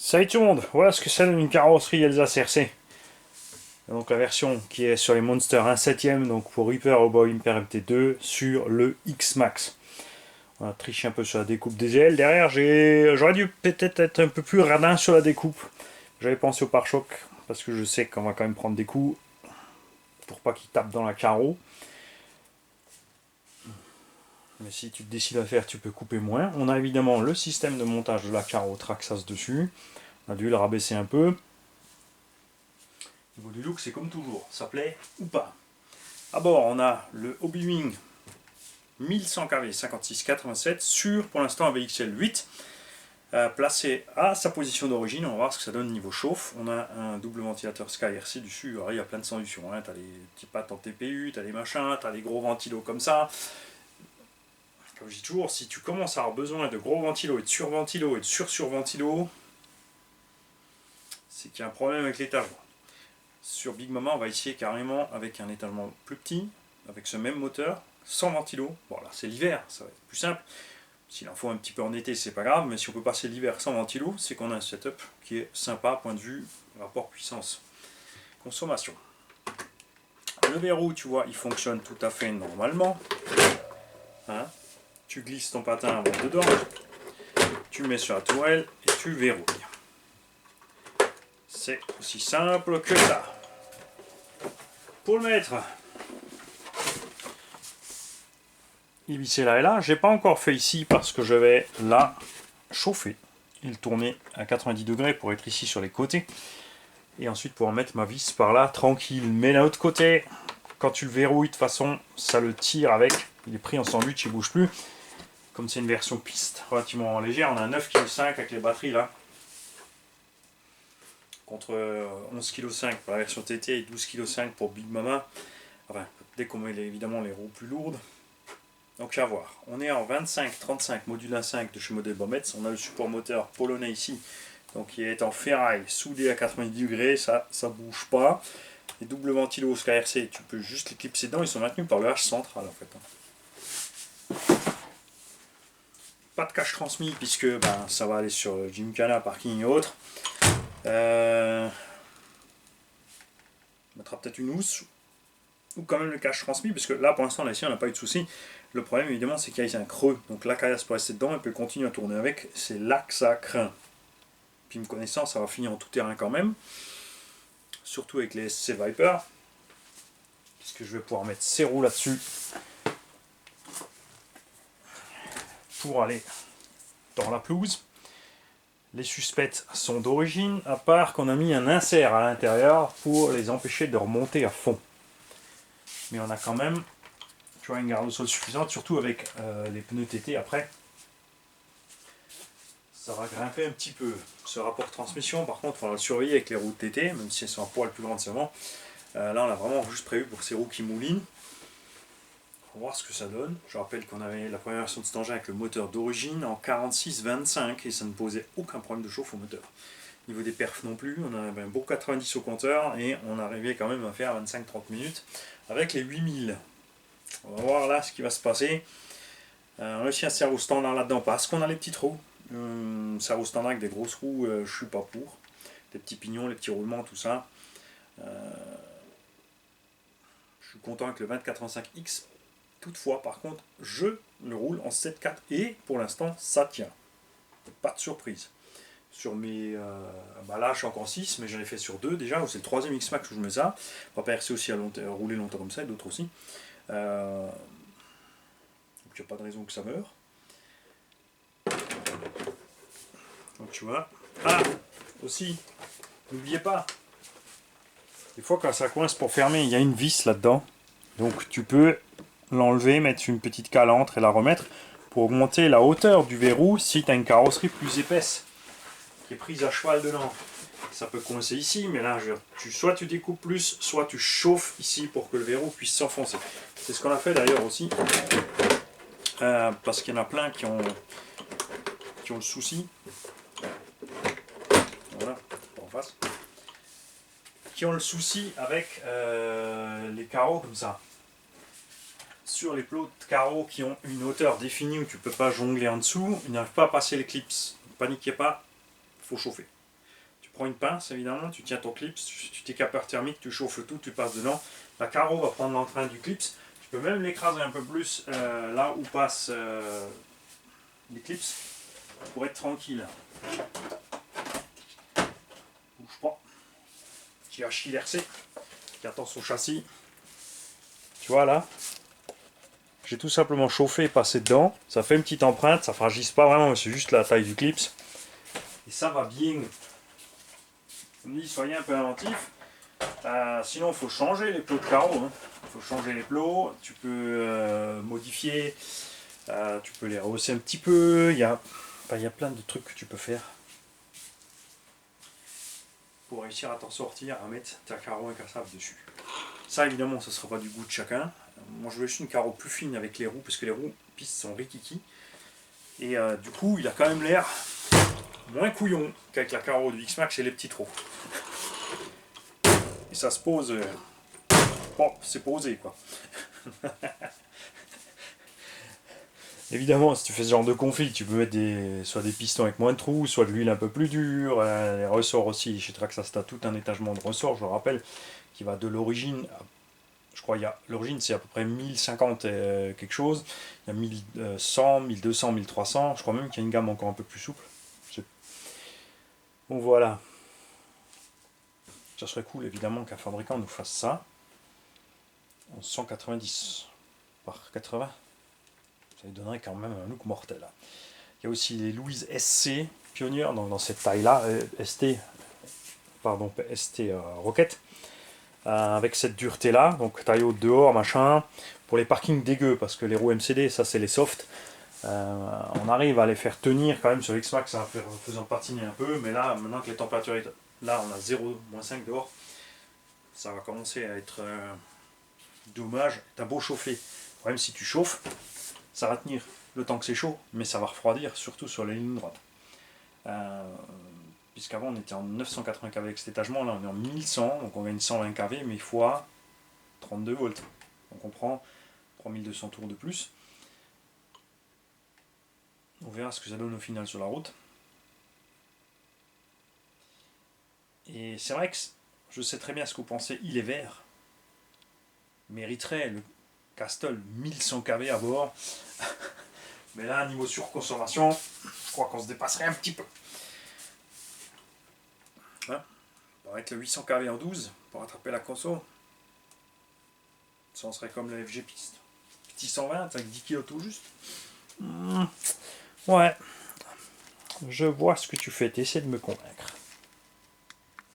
Salut tout le monde, voilà ce que c'est une carrosserie Alsace RC. Donc la version qui est sur les Monster 1/7, donc pour Reaper Cowboy Imper MT2 sur le X-Max. On a triché un peu sur la découpe des ailes. Derrière, j'aurais dû peut-être être un peu plus radin sur la découpe. J'avais pensé au pare-choc parce que je sais qu'on va quand même prendre des coups pour pas qu'il tape dans la carreau. Mais si tu te décides à faire, tu peux couper moins. On a évidemment le système de montage de la carreau Traxxas dessus. On a dû le rabaisser un peu. Au niveau du look, c'est comme toujours, ça plaît ou pas. À bord, on a le Hobbywing 1100 kV 56-87 sur pour l'instant un VXL 8 placé à sa position d'origine. On va voir ce que ça donne niveau chauffe. On a un double ventilateur Sky RC dessus. Alors, il y a plein de solutions, hein. Tu as les petits pattes en TPU, tu as les machins, tu as les gros ventilos comme ça. Comme je dis toujours, si tu commences à avoir besoin de gros ventilos et de surventilos et de sur-surventilos, c'est qu'il y a un problème avec l'étagement. Sur Big Mama, on va essayer carrément avec un étalement plus petit, avec ce même moteur, sans ventilo. Bon, là, c'est l'hiver, ça va être plus simple. S'il en faut un petit peu en été, c'est pas grave, mais si on peut passer l'hiver sans ventilo, c'est qu'on a un setup qui est sympa, point de vue rapport puissance-consommation. Le verrou, tu vois, il fonctionne tout à fait normalement. Hein, tu glisses ton patin dedans, tu le mets sur la tourelle et tu verrouilles. C'est aussi simple que ça. Pour le mettre, il vissait là et là. J'ai pas encore fait ici parce que je vais là chauffer et le tourner à 90 degrés pour être ici sur les côtés. Et ensuite pouvoir mettre ma vis par là tranquille. Mais d'un autre côté, quand tu le verrouilles de toute façon, ça le tire avec. Il est pris en sandwich, il bouge plus. Comme c'est une version piste relativement légère, on a 9,5 kg avec les batteries là. Contre 11,5 kg pour la version TT et 12,5 kg pour Big Mama. Enfin, dès qu'on met évidemment les roues plus lourdes. Donc à voir. On est en 25-35 module 1.5 de chez Model Bombets. On a le support moteur polonais ici. Donc qui est en ferraille, soudé à 90 degrés. Ça bouge pas. Les doubles ventilos KRC, tu peux juste les clipser dedans. Ils sont maintenus par le H central en fait. Pas de cache transmis puisque ça va aller sur Gymkhana, parking et autres. On mettra peut-être une housse ou quand même le cache transmis parce que là pour l'instant ici on n'a pas eu de souci. Le problème évidemment c'est qu'il y a un creux, donc la caillasse peut rester dedans et peut continuer à tourner avec, c'est là que ça craint. Puis me connaissant ça va finir en tout terrain quand même, surtout avec les SC Viper, puisque je vais pouvoir mettre ces roues là-dessus pour aller dans la pelouse. Les suspects sont d'origine, à part qu'on a mis un insert à l'intérieur pour les empêcher de remonter à fond. Mais on a quand même, tu vois, une garde au sol suffisante, surtout avec les pneus TT après. Ça va grimper un petit peu. Ce rapport transmission, par contre, il faudra le surveiller avec les roues TT, même si elles sont un poil plus grandes seulement. Là, on a vraiment juste prévu pour ces roues qui moulinent. On va voir ce que ça donne. Je rappelle qu'on avait la première version de cet engin avec le moteur d'origine en 46-25 et ça ne posait aucun problème de chauffe au moteur. Au niveau des perfs non plus, on avait un beau 90 au compteur et on arrivait quand même à faire 25-30 minutes avec les 8000. On va voir là ce qui va se passer. On a aussi un servo standard là-dedans parce qu'on a les petites roues. Servo standard avec des grosses roues, je suis pas pour. Les petits pignons, les petits roulements, tout ça. Je suis content avec le 2085X. Toutefois, par contre, je le roule en 7.4 et pour l'instant, ça tient. Pas de surprise. Sur mes. Là, je suis encore en 6, mais j'en ai fait sur 2 déjà, c'est le 3ème X-Max où je mets ça. On va pas RC aussi à rouler longtemps comme ça, et d'autres aussi. Donc, il n'y a pas de raison que ça meure. Donc, tu vois. Ah aussi, n'oubliez pas, des fois, quand ça coince pour fermer, il y a une vis là-dedans. Donc, tu peux l'enlever, mettre une petite calentre et la remettre pour augmenter la hauteur du verrou si tu as une carrosserie plus épaisse qui est prise à cheval dedans. Ça peut coincer ici, mais là, soit tu découpes plus, soit tu chauffes ici pour que le verrou puisse s'enfoncer. C'est ce qu'on a fait d'ailleurs aussi, parce qu'il y en a plein qui ont le souci. Voilà, en face. Qui ont le souci avec les carreaux comme ça. Sur les plots de carreaux qui ont une hauteur définie où tu ne peux pas jongler en dessous, ils n'arrivent pas à passer les clips. Ne paniquez pas, il faut chauffer. prends une pince évidemment, tu tiens ton clips, tu t'écapeurs thermique, tu chauffes le tout, tu passes dedans. La carreau va prendre l'entrain du clips. Tu peux même l'écraser un peu plus là où passent les clips pour être tranquille. Bouge pas. Petit Achille RC qui attend son châssis. Tu vois là, j'ai tout simplement chauffé et passé dedans. Ça fait une petite empreinte, ça fragilise pas vraiment, c'est juste la taille du clips. Et ça va bien. Comme dit, soyez un peu inventif. Sinon, il faut changer les plots de carreaux. Hein. Il faut changer les plots. Tu peux modifier. Tu peux les rehausser un petit peu. Il y a plein de trucs que tu peux faire pour réussir à t'en sortir, à mettre ta carreau incassable dessus. Ça, évidemment, ce ne sera pas du goût de chacun. Moi, je veux juste une carreau plus fine avec les roues, parce que les roues pistes sont rikiki. Et du coup, il a quand même l'air moins couillon qu'avec la carreau du X-Max et les petits trous. Et ça se pose... Bon, c'est posé, quoi. Évidemment, si tu fais ce genre de config, tu peux mettre soit des pistons avec moins de trous, soit de l'huile un peu plus dure, les ressorts aussi. Chez Traxxas, tu as tout un étagement de ressorts, je le rappelle, qui va de l'origine, je crois, l'origine c'est à peu près 1050 quelque chose, il y a 1100, 1200, 1300, je crois même qu'il y a une gamme encore un peu plus souple. Bon voilà. Ça serait cool évidemment qu'un fabricant nous fasse ça en 190 par 80. Ça lui donnerait quand même un look mortel. Il y a aussi les Louise SC Pioneer, donc dans cette taille-là, ST Rocket, avec cette dureté-là, donc taille haute dehors, machin, pour les parkings dégueux, parce que les roues MCD, ça c'est les softs. On arrive à les faire tenir quand même sur X-Max en faisant patiner un peu, mais là, maintenant que les températures, là on a 0, -5 dehors, ça va commencer à être dommage. T'as beau chauffer, le problème si tu chauffes, ça va tenir le temps que c'est chaud, mais ça va refroidir, surtout sur les lignes droites. Puisqu'avant on était en 980 kV avec cet étagement, là on est en 1100, donc on gagne 120 kV, mais fois 32 volts. Donc on prend 3200 tours de plus. On verra ce que ça donne au final sur la route. Et c'est vrai que je sais très bien ce que vous pensez, il est vert. Mériterait le Castle 1100 kV à bord. Mais là, niveau surconsommation, je crois qu'on se dépasserait un petit peu. Hein, on va mettre le 800 kV en 12 pour attraper la conso. Ça en serait comme le FG Piste. Petit 120 avec 10 kg tout juste. Ouais, je vois ce que tu fais, tu essaies de me convaincre.